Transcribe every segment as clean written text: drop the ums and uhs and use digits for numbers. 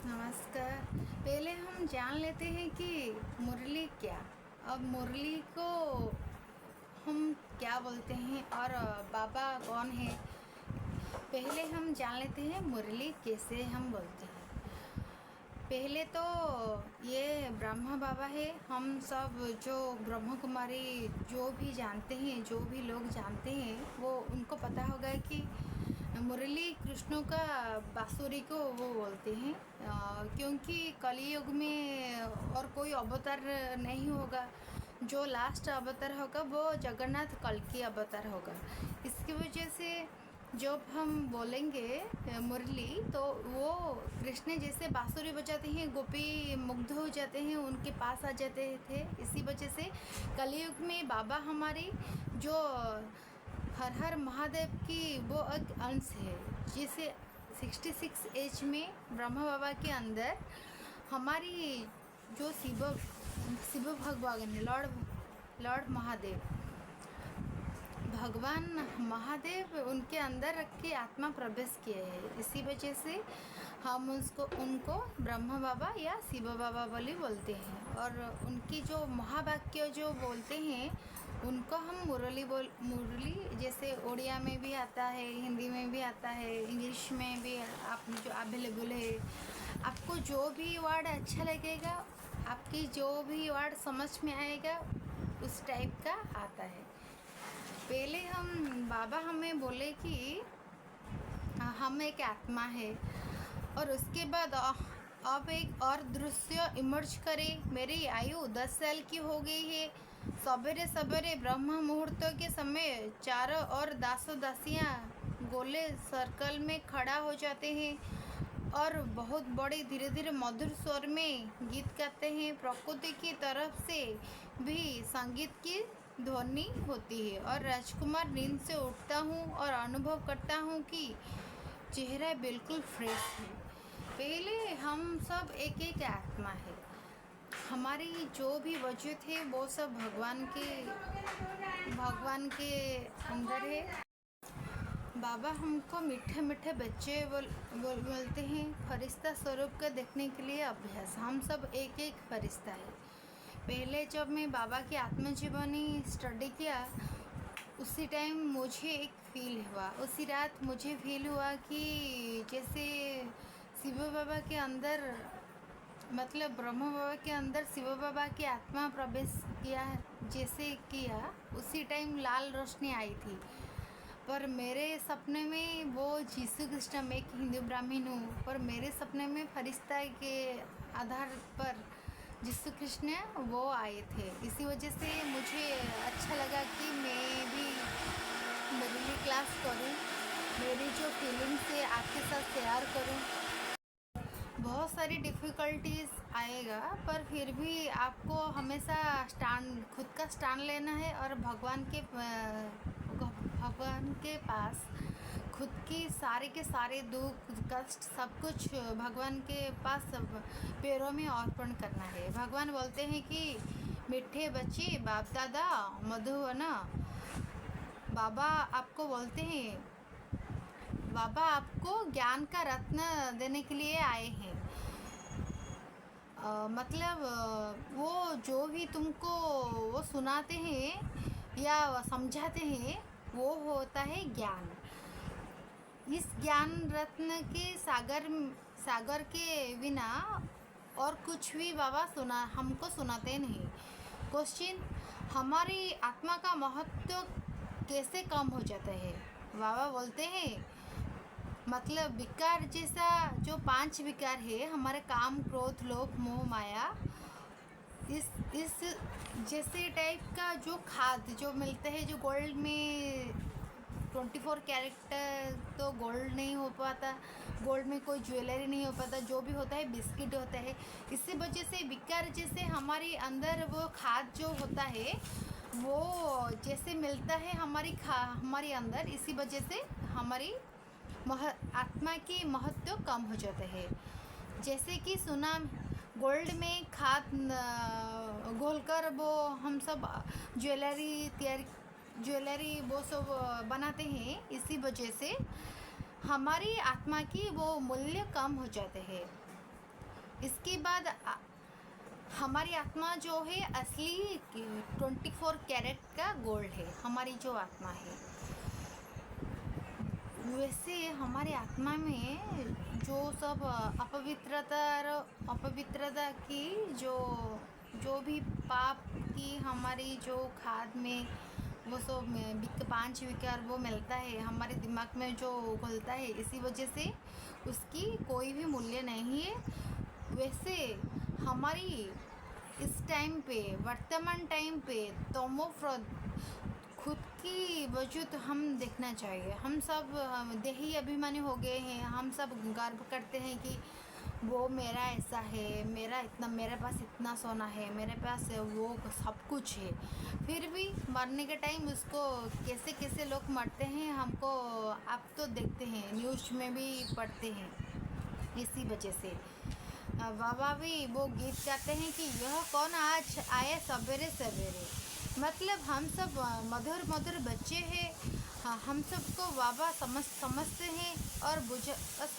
नमस्कार। पहले हम जान लेते हैं कि मुरली क्या। अब मुरली को हम क्या बोलते हैं और बाबा कौन है। पहले हम जान लेते हैं मुरली कैसे हम बोलते हैं। पहले तो ये ब्रह्मा बाबा है। हम सब जो ब्रह्म कुमारी जो भी जानते हैं, जो भी लोग जानते हैं, वो उनको पता होगा कि मुरली कृष्ण का बांसुरी को वो बोलते हैं। क्योंकि कलयुग में और कोई अवतार नहीं होगा। जो लास्ट अवतार होगा वो जगन्नाथ कल्कि अवतार होगा। इसकी वजह से जब हम बोलेंगे मुरली, तो वो कृष्ण जैसे बांसुरी बजाते हैं, गोपी मुग्ध हो जाते हैं, उनके पास आ जाते थे। इसी वजह से कलयुग में बाबा हमारी जो हर हर महादेव की वो एक अंश है। जैसे 66 एज में ब्रह्मा बाबा के अंदर हमारी जो शिव भगवान लॉर्ड महादेव, भगवान महादेव उनके अंदर रख के आत्मा प्रवेश किए है। इसी वजह से हम उनको ब्रह्मा बाबा या शिव बाबा बोली बोलते हैं। और उनकी जो महावाक्य जो बोलते हैं उनको हम मुरली जैसे उड़िया में भी आता है, हिंदी में भी आता है, इंग्लिश में भी आप जो अवेलेबल है। आपको जो भी वर्ड अच्छा लगेगा, आपकी जो भी वर्ड समझ में आएगा, उस टाइप का आता है। पहले हम बाबा हमें बोले कि हम एक आत्मा है, और उसके बाद अब एक और दृश्य इमर्ज करे। मेरी आयु 10 साल की हो गई है। सवेरे सवेरे ब्रह्म मुहूर्त के समय चारों ओर दासों दासियाँ गोले सर्कल में खड़ा हो जाते हैं और बहुत बड़े धीरे धीरे मधुर स्वर में गीत गाते हैं। प्रकृति की तरफ से भी संगीत की ध्वनि होती है और राजकुमार नींद से उठता हूँ और अनुभव करता हूँ कि चेहरा बिल्कुल फ्रेश है। पहले हम सब एक एक आत्मा है। हमारी जो भी वजूद है वो सब भगवान के अंदर है। बाबा हमको मीठे मीठे बच्चे बोलते हैं। फरिश्ता स्वरूप का देखने के लिए अभ्यास। हम सब एक एक फरिश्ता है। पहले जब मैं बाबा की आत्मजीवनी स्टडी किया, उसी टाइम मुझे एक फील हुआ। उसी रात मुझे फील हुआ कि जैसे शिव बाबा के अंदर, मतलब ब्रह्म बाबा के अंदर शिव बाबा की आत्मा प्रवेश किया, जैसे किया उसी टाइम लाल रोशनी आई थी। पर मेरे सपने में वो यीशु कृष्ण, मैं एक हिंदू ब्राह्मण हूँ, पर मेरे सपने में फरिश्ता के आधार पर यीशु कृष्ण वो आए थे। इसी वजह से मुझे अच्छा लगा कि मैं भी मुरली क्लास करूँ, मेरी जो फीलिंग्स है आपके साथ शेयर करूँ। बहुत सारी डिफ़िकल्टीज आएगा, पर फिर भी आपको हमेशा खुद का स्टैंड लेना है और भगवान के पास खुद की सारे के सारे दुख कष्ट सब कुछ भगवान के पास पैरों में अर्पण करना है। भगवान बोलते हैं कि मीठे बच्चे बाप दादा मधुवना, बाबा आपको बोलते हैं, बाबा आपको ज्ञान का रत्न देने के लिए आए हैं। मतलब वो जो भी तुमको वो सुनाते हैं या समझाते हैं, वो होता है ज्ञान। इस ज्ञान रत्न के सागर के बिना और कुछ भी बाबा हमको सुनाते नहीं। क्वेश्चन, हमारी आत्मा का महत्व कैसे कम हो जाता है? बाबा बोलते हैं, मतलब विकार जैसा जो 5 विकार है हमारे, काम क्रोध लोभ मोह माया, इस जैसे टाइप का जो खाद जो मिलता है, जो गोल्ड में 24 कैरेक्टर तो गोल्ड नहीं हो पाता, गोल्ड में कोई ज्वेलरी नहीं हो पाता, जो भी होता है बिस्किट होता है। इसी वजह से विकार जैसे हमारे अंदर वो खाद जो होता है वो जैसे मिलता है हमारी अंदर, इसी वजह से हमारी आत्मा की महत्व कम हो जाता है। जैसे कि सुना, गोल्ड में खाद घोलकर वो हम सब ज्वेलरी वो सब बनाते हैं। इसी वजह से हमारी आत्मा की वो मूल्य कम हो जाते हैं। इसके बाद हमारी आत्मा जो है असली 24 कैरेट का गोल्ड है। हमारी जो आत्मा है, वैसे हमारी आत्मा में जो सब अपवित्रता की जो जो भी पाप की हमारी जो खाद में वो सब 5 विकार वो मिलता है, हमारे दिमाग में जो घुलता है, इसी वजह से उसकी कोई भी मूल्य नहीं है। वैसे हमारी इस टाइम पे, वर्तमान टाइम पे खुद की वजूद हम देखना चाहिए। हम सब देही अभिमानी हो गए हैं। हम सब गर्व करते हैं कि वो मेरा ऐसा है, मेरे पास इतना सोना है, मेरे पास वो सब कुछ है। फिर भी मरने के टाइम उसको कैसे कैसे लोग मरते हैं, हमको आप तो देखते हैं, न्यूज़ में भी पढ़ते हैं। इसी वजह से बाबा भी वो गीत गाते हैं कि यह कौन आज आए सवेरे सवेरे। मतलब हम सब मधुर मधुर बच्चे हैं। हाँ, हम सबको बाबा समझते हैं और बस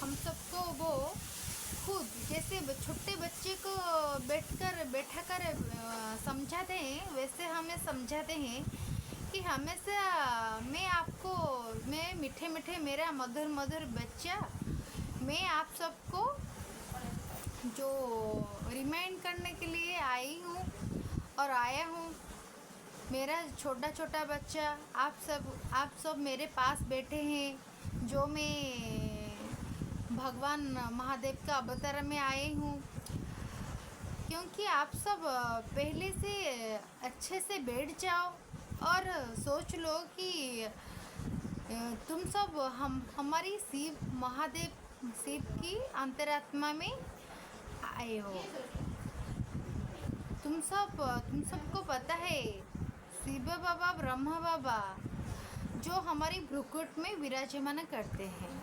हम सबको वो खुद जैसे छोटे बच्चे को बैठा कर समझाते हैं, वैसे हमें समझाते हैं कि हमेशा मैं मीठे मीठे मेरा मधुर मधुर बच्चा, मैं आप सबको जो रिमाइंड करने के लिए और आया हूँ। मेरा छोटा छोटा बच्चा, आप सब मेरे पास बैठे हैं, जो मैं भगवान महादेव का अवतार में आई हूँ। क्योंकि आप सब पहले से अच्छे से बैठ जाओ और सोच लो कि तुम सब हमारी शिव की अंतरात्मा में आए हो। तुम सबको पता है, शिव बाबा ब्रह्मा बाबा जो हमारी भ्रुकुट में विराजमान करते हैं।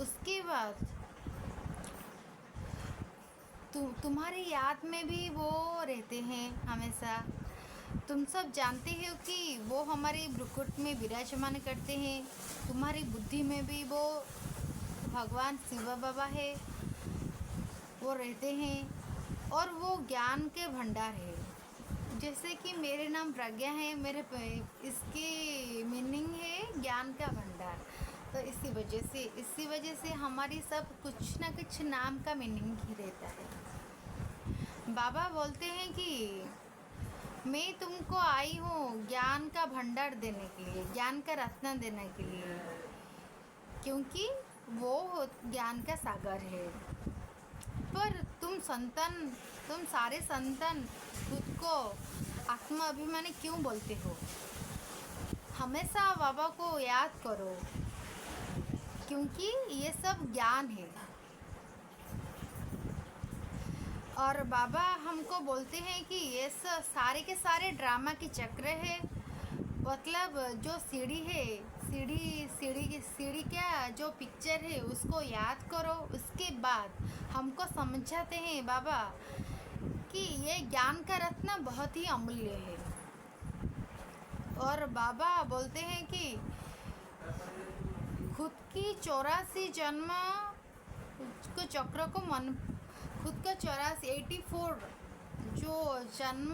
उसके बाद तुम्हारी याद में भी वो रहते हैं हमेशा। तुम सब जानते हो कि वो हमारी भ्रुकुट में विराजमान करते हैं। तुम्हारी बुद्धि में भी वो भगवान शिव बाबा है, वो रहते हैं। और वो ज्ञान के भंडार है। जैसे कि मेरे नाम प्रज्ञा है, इसकी मीनिंग है ज्ञान का भंडार। तो इसी वजह से हमारी सब कुछ ना कुछ नाम का मीनिंग ही रहता है। बाबा बोलते हैं कि मैं तुमको आई हूँ ज्ञान का भंडार देने के लिए, ज्ञान का रत्न देने के लिए, क्योंकि वो ज्ञान का सागर है। पर तुम सारे संतान खुद को आत्मा अभिमानी क्यों बोलते हो? हमेशा बाबा को याद करो, क्योंकि ये सब ज्ञान है। और बाबा हमको बोलते हैं कि ये सारे के सारे ड्रामा के चक्र है। मतलब जो सीढ़ी क्या जो पिक्चर है उसको याद करो। उसके बाद हमको समझाते हैं बाबा कि ये ज्ञान का रत्न बहुत ही अमूल्य है। और बाबा बोलते हैं कि खुद की 84 जन्म को चक्र को खुद का 84 जो जन्म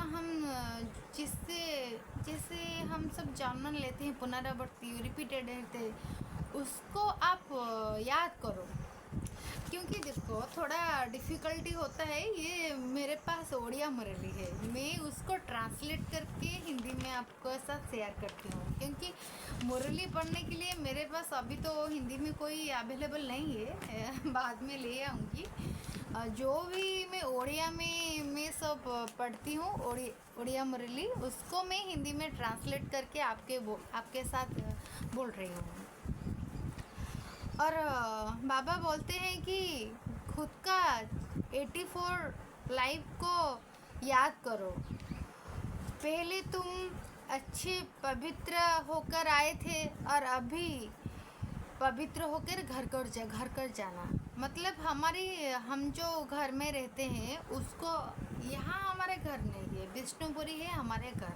जिससे हम सब जन्म लेते हैं, पुनरावृत्ति रिपीटेड रहते, उसको आप याद करो। क्योंकि देखो थोड़ा डिफ़िकल्टी होता है, ये मेरे पास ओडिया मुरली है, मैं उसको ट्रांसलेट करके हिंदी में आपको साथ शेयर करती हूँ। क्योंकि मुरली पढ़ने के लिए मेरे पास अभी तो हिंदी में कोई अवेलेबल नहीं है, बाद में ले आऊँगी। जो भी मैं ओडिया में मैं सब पढ़ती हूँ, ओडिया मुरली, उसको मैं हिंदी में ट्रांसलेट करके आपके साथ बोल रही हूँ। और बाबा बोलते हैं कि खुद का 84 लाइफ को याद करो। पहले तुम अच्छे पवित्र होकर आए थे और अभी पवित्र होकर घर कर जाना। मतलब हम जो घर में रहते हैं उसको, यहाँ हमारे घर नहीं है, विष्णुपुरी है हमारे घर।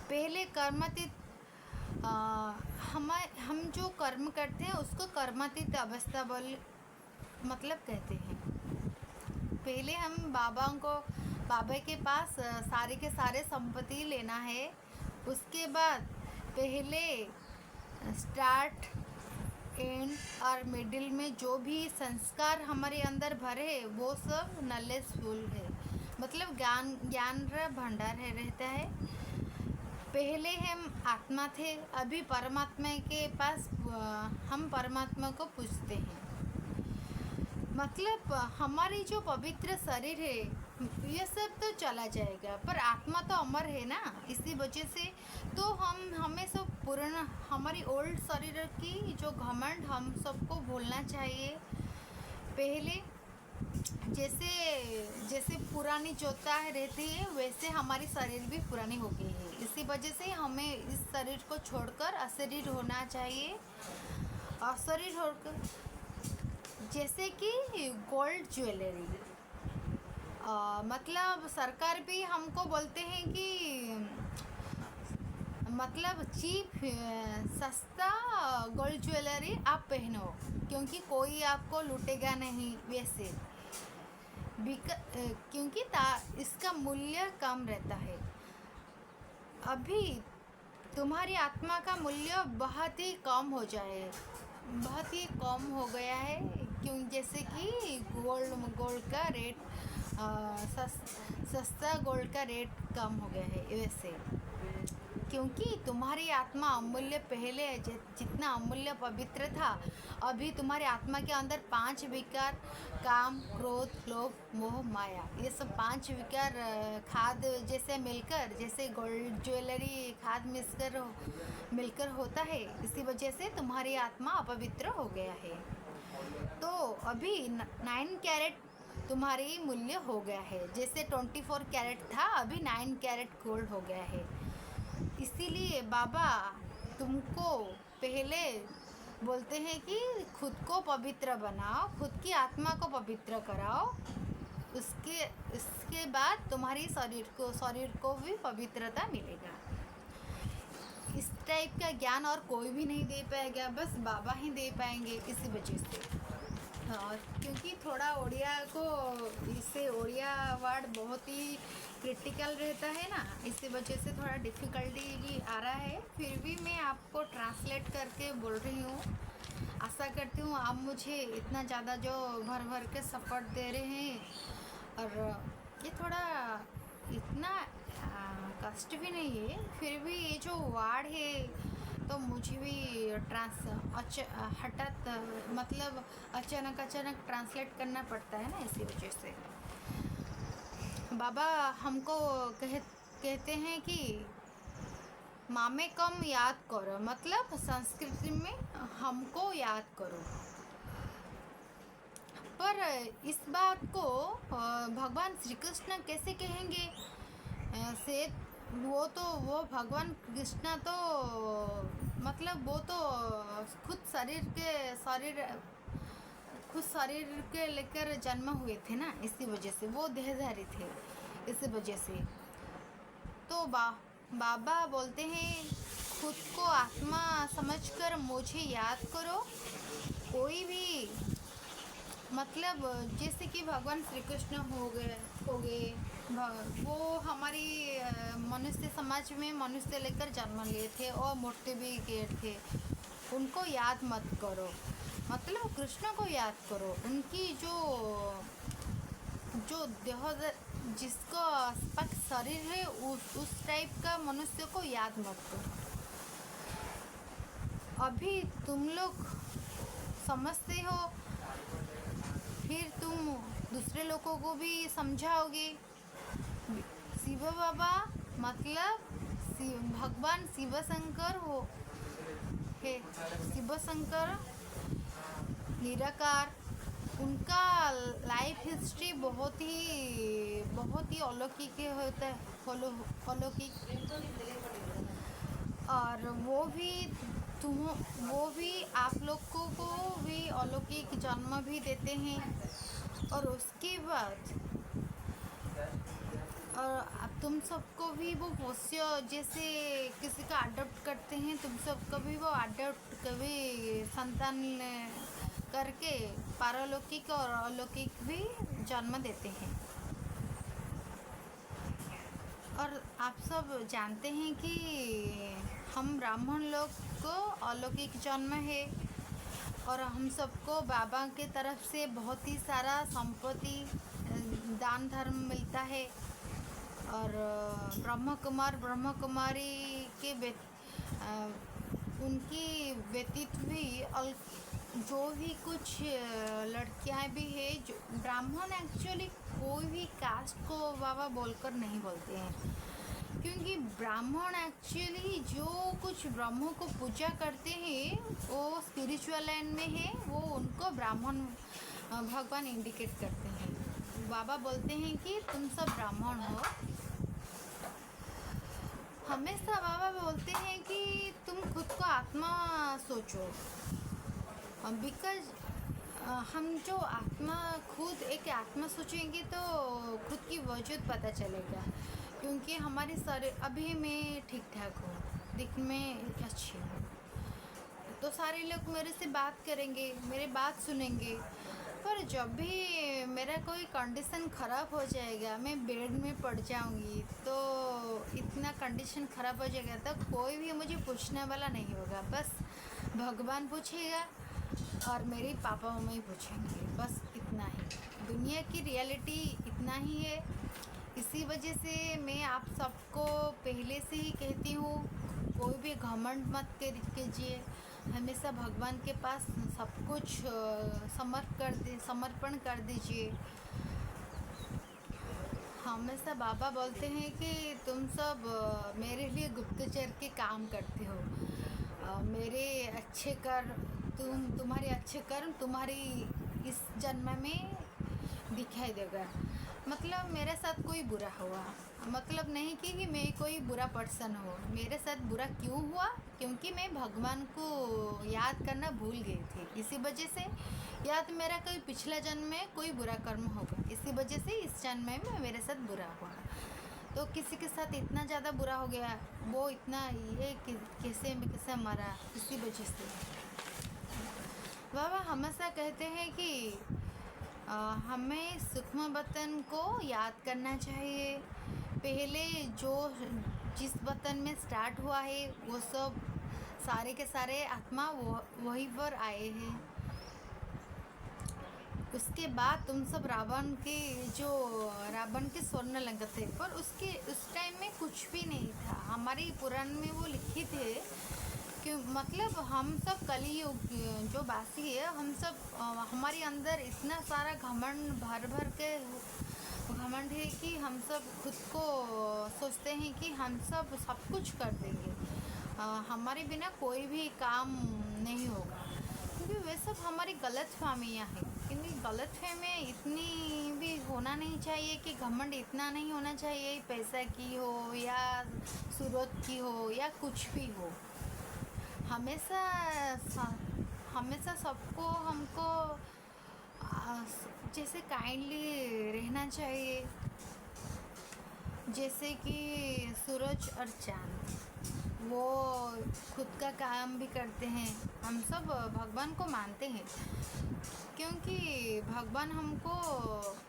पहले कर्मातीत हम जो कर्म करते हैं उसको कर्मातीत अवस्था मतलब कहते हैं। पहले हम बाबा के पास सारे के सारे संपत्ति लेना है। उसके बाद पहले स्टार्ट एंड और मिडिल में जो भी संस्कार हमारे अंदर भरे वो सब नॉलेजफुल है, मतलब ज्ञान का भंडार है रहता है। पहले हम आत्मा थे, अभी परमात्मा के पास हम परमात्मा को पूछते हैं। मतलब हमारी जो पवित्र शरीर है ये सब तो चला जाएगा, पर आत्मा तो अमर है ना। इसी वजह से तो हमें सब पुराना हमारी ओल्ड शरीर की जो घमंड हम सबको भूलना चाहिए। पहले जैसे जैसे पुरानी जोता रहती है वैसे हमारी शरीर भी पुरानी हो गई है। इसी वजह से हमें इस शरीर को छोड़कर अशरीर होना चाहिए। अशरीर होकर जैसे कि गोल्ड ज्वेलरी, मतलब सरकार भी हमको बोलते हैं कि मतलब चीप सस्ता गोल्ड ज्वेलरी आप पहनो क्योंकि कोई आपको लूटेगा नहीं वैसे, क्योंकि इसका मूल्य कम रहता है। अभी तुम्हारी आत्मा का मूल्य बहुत ही कम हो गया है, क्यों जैसे कि गोल्ड का रेट सस्ता गोल्ड का रेट कम हो गया है वैसे, क्योंकि तुम्हारी आत्मा अमूल्य पहले जितना अमूल्य पवित्र था, अभी तुम्हारी आत्मा के अंदर 5 विकार काम क्रोध लोभ मोह माया, ये सब 5 विकार खाद जैसे मिलकर, जैसे गोल्ड ज्वेलरी खाद मिलकर होता है। इसी वजह से तुम्हारी आत्मा अपवित्र हो गया है। तो अभी 9 कैरेट तुम्हारी मूल्य हो गया है, जैसे 24 कैरेट था अभी 9 कैरेट गोल्ड हो गया है। इसीलिए बाबा तुमको पहले बोलते हैं कि खुद को पवित्र बनाओ, खुद की आत्मा को पवित्र कराओ, इसके बाद तुम्हारी शरीर को भी पवित्रता मिलेगा। इस टाइप का ज्ञान और कोई भी नहीं दे पाएगा, बस बाबा ही दे पाएंगे। इसी वजह से और क्योंकि थोड़ा ओडिया को इससे ओडिया वर्ड बहुत ही क्रिटिकल रहता है ना, इसी वजह से थोड़ा डिफ़िकल्टी भी आ रहा है। फिर भी मैं आपको ट्रांसलेट करके बोल रही हूँ। आशा करती हूँ आप मुझे इतना ज़्यादा जो भर के सपोर्ट दे रहे हैं, और ये थोड़ा इतना कष्ट भी नहीं है, फिर भी ये जो वर्ड है तो मुझे भी हठात मतलब अचानक ट्रांसलेट करना पड़ता है ना, इसी वजह से। बाबा हमको कहते हैं कि मामे कम याद करो, मतलब संस्कृति में हमको याद करो। पर इस बात को भगवान श्री कृष्ण कैसे कहेंगे? से वो भगवान कृष्णा तो मतलब वो तो खुद शरीर के लेकर जन्म हुए थे ना, इसी वजह से वो देहधारी थे। इसी वजह से तो बाबा बोलते हैं खुद को आत्मा समझकर मुझे याद करो। कोई भी मतलब जैसे कि भगवान श्री कृष्ण हो गए वो हमारी मनुष्य समाज में मनुष्य लेकर जन्म लिए थे और मूर्ति भी गए थे। उनको याद मत करो, मतलब कृष्ण को याद करो। उनकी जो देह जिसको स्पष्ट शरीर है उस टाइप का मनुष्य को याद मत करो। अभी तुम लोग समझते हो, फिर तुम दूसरे लोगों को भी समझाओगे। शिव बाबा मतलब भगवान शिव शंकर है, शिव शंकर निराकार। उनका लाइफ हिस्ट्री बहुत ही अलौकिक होता है, अलौकिक। और वो भी आप लोगों को भी अलौकिक जन्म भी देते हैं। और उसके बाद और अब तुम सबको भी वो पोष्य जैसे किसी का अडॉप्ट करते हैं, तुम सबको भी वो अडॉप्ट कभी संतान करके पारलौकिक और अलौकिक भी जन्म देते हैं। और आप सब जानते हैं कि हम ब्राह्मण लोग को अलौकिक जन्म है, और हम सबको बाबा के तरफ से बहुत ही सारा संपत्ति दान धर्म मिलता है। और ब्रह्म कुमार ब्रह्म कुमारी के उनकी व्यतीत भी जो भी कुछ लड़कियां भी है, जो ब्राह्मण एक्चुअली कोई भी कास्ट को बाबा बोलकर नहीं बोलते हैं, क्योंकि ब्राह्मण एक्चुअली जो कुछ ब्रह्मों को पूजा करते हैं वो स्पिरिचुअल लाइन में है, वो उनको ब्राह्मण भगवान इंडिकेट करते हैं। बाबा बोलते हैं कि तुम सब ब्राह्मण हो। हमेशा बाबा बोलते हैं कि तुम खुद को आत्मा सोचो, बिकॉज हम जो आत्मा खुद एक आत्मा सोचेंगे तो खुद की वजूद पता चलेगा, क्योंकि हमारे सारे अभी मैं ठीक ठाक हूँ, दिखने में अच्छी हूँ, तो सारे लोग मेरे से बात करेंगे, मेरे बात सुनेंगे। पर जब भी मेरा कोई कंडीशन ख़राब हो जाएगा, मैं बेड में पड़ जाऊंगी, तो इतना कंडीशन ख़राब हो जाएगा तो कोई भी मुझे पूछने वाला नहीं होगा, बस भगवान पूछेगा और मेरे पापा मम्मी पूछेंगे, बस इतना ही। दुनिया की रियलिटी इतना ही है। इसी वजह से मैं आप सबको पहले से ही कहती हूँ, कोई भी घमंड मत कीजिए, हमेशा भगवान के पास सब कुछ समर्पण कर दीजिए। हमेशा बाबा बोलते हैं कि तुम सब मेरे लिए गुप्तचर के काम करते हो, मेरे अच्छे तुम्हारे अच्छे कर्म तुम्हारी इस जन्म में दिखाई देगा। मतलब मेरे साथ कोई बुरा हुआ, मतलब नहीं कि मैं कोई बुरा पर्सन हूँ, मेरे साथ बुरा क्यों हुआ, क्योंकि मैं भगवान को याद करना भूल गई थी, इसी वजह से, या तो मेरा कोई पिछला जन्म में कोई बुरा कर्म होगा, इसी वजह से इस जन्म में मेरे साथ बुरा हुआ। तो किसी के साथ इतना ज़्यादा बुरा हो गया, वो इतना ये कैसे मरा, इसी वजह से बाबा हमेशा कहते हैं कि हमें सूक्ष्म वतन को याद करना चाहिए। पहले जो जिस वतन में स्टार्ट हुआ है वो सब सारे के सारे आत्मा वहीं पर आए हैं। उसके बाद तुम सब रावण के स्वर्ण लंका थे, पर उस टाइम में कुछ भी नहीं था। हमारे पुराण में वो लिखित है कि मतलब हम सब कलियुग जो बासी है, हम सब हमारे अंदर इतना सारा घमंड भर के घमंड है कि हम सब खुद को सोचते हैं कि हम सब कुछ कर देंगे, हमारे बिना कोई भी काम नहीं होगा, क्योंकि वे सब हमारी गलत फहमियाँ हैं। क्योंकि गलत फहमियाँ इतनी भी होना नहीं चाहिए कि घमंड इतना नहीं होना चाहिए, पैसा की हो या सूरत की हो या कुछ भी हो। हमेशा सबको हमको जैसे काइंडली रहना चाहिए, जैसे कि सूरज और चांद, वो खुद का काम भी करते हैं। हम सब भगवान को मानते हैं, क्योंकि भगवान हमको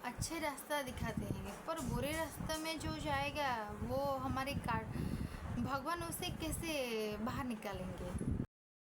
अच्छे रास्ता दिखाते हैं, पर बुरे रास्ते में जो जाएगा वो हमारे भगवान उसे कैसे बाहर निकालेंगे।